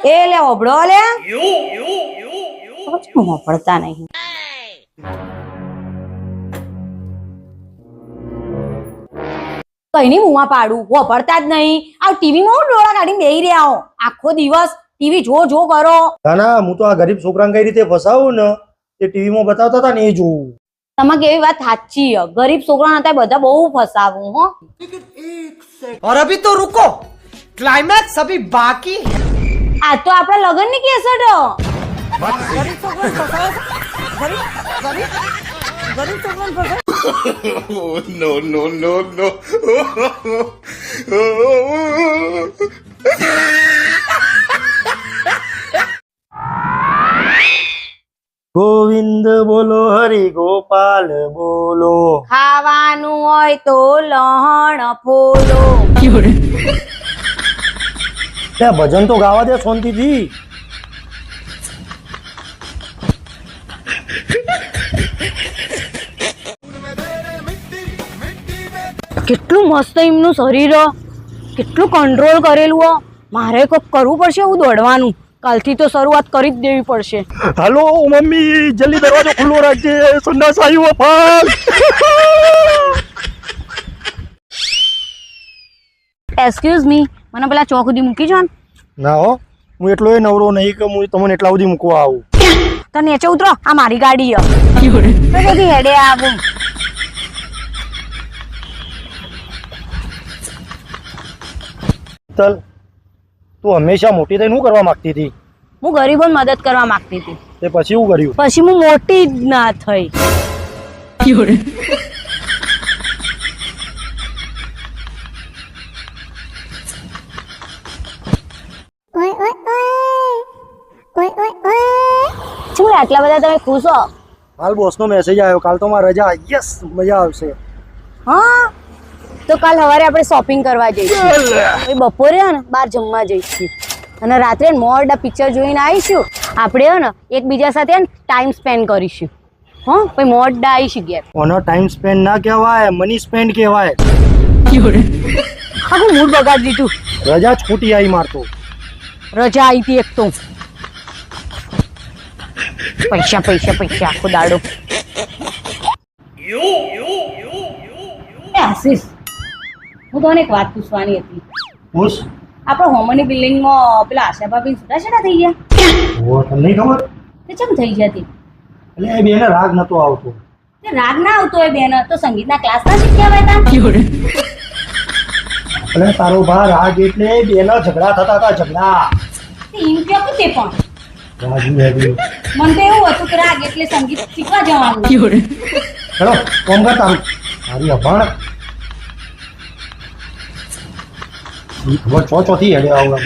એ લે ઓબળો લે પડતા નહીં. કઈ નહીં મુવા પાડું પડતા જ નહીં. આ ટીવી માં ડોળા કાઢીને બેહી રહ્યા હો આખો દિવસ ટીવી જો કરો. ના હું તો આ ગરીબ છોકરાને કઈ રીતે ફસાવું ને તે ટીવી માં બતાવતા હતા ને એ જોવું. તમે કેવી વાત સાચી છે. ગરીબ છોકરા હતા બધા બહુ ફસાવું હો. और अभी तो रुको, क्लाइमैक्स अभी बाकी है. આ તો આપણા લગ્ન ની કેસેટ ગોવિંદ બોલો હરિ ગોપાલ બોલો. ખાવાનું હોય તો લહણ ફોલો. ત્યાં ભજન તો ગાવા દે શાંતિથી. કેટલું મસ્ત એમનું શરીર, કેટલું કંટ્રોલ કરેલું. મારે કોક કરવું પડશે એવું દોડવાનું. કાલથી તો શરૂઆત કરી જ દેવી પડશે. હાલો મમ્મી જલ્દી દરવાજો ખુલ્લો રાખજે, સંડાસ આવ્યો ફાલ. એક્સક્યુઝ મી, મને પેલા ચોક સુધી મૂકી જો. ના હો, હું એટલો એ નવરો નહીં કે હું તમને એટલા સુધી મૂકવા આવું. તો નીચે ઉતરો, આ મારી ગાડી બધી હેડે આવું. ચાલ તું હંમેશા મોટી થઈને શું કરવા માંગતી હતી? હું ગરીબોને મદદ કરવા માંગતી હતી. તે પછી શું કર્યું? પછી હું મોટી જ ના થઈ. શું આટલા બધા તમે ખુશ હો? હાલ બોસનો મેસેજ આવ્યો, કાલ તો મારે રજા. યસ, મજા આવશે. હા તો કાલ સવારે આપણે શોપિંગ કરવા જઈશું. પછી બપોરે ને બહાર જમવા જઈશું અને રાત્રે મોડા પિક્ચર જોઈને આવીશું. આપણે ને એકબીજા સાથે ટાઈમ સ્પેન્ડ કરીશું. હા પછી મોડા આવીશું ઘેર. ઓનો ટાઈમ સ્પેન્ડ ના કહેવાય, મની સ્પેન્ડ કહેવાય. આખું મૂડ બગાડી દીધું. રજા છૂટી આવી મારતો. રજા આવી હતી એક તો. પૈસા પૈસા પૈસા આખો દાડો. આશીષ, હું તને એક વાત પૂછવાની હતી. પૂછ. આપણે હોમની બિલ્ડિંગમાં પેલા આશા ભાભી છૂટાછેડા થઈ ગયા. તમને નહીં ખબર? તે કેમ થઈ જતી? એટલે એ બેને રાગ નતો આવતો. તે રાગ ના આવતો હોય બેન તો સંગીતના ક્લાસ ના શીખ્યા હોય તા. એટલે તારો ભા રાગ એટલે બેના ઝઘડા થતા હતા, ઝઘડા. એમ ક્યાં તે પણ રાજુ હેવી. મને તો એવું હતું કે રાગ એટલે સંગીત શીખવા જવાનું. ચલો કોમ કર તારું. મારી અભણ ખબર ચોથી હેડે આવું.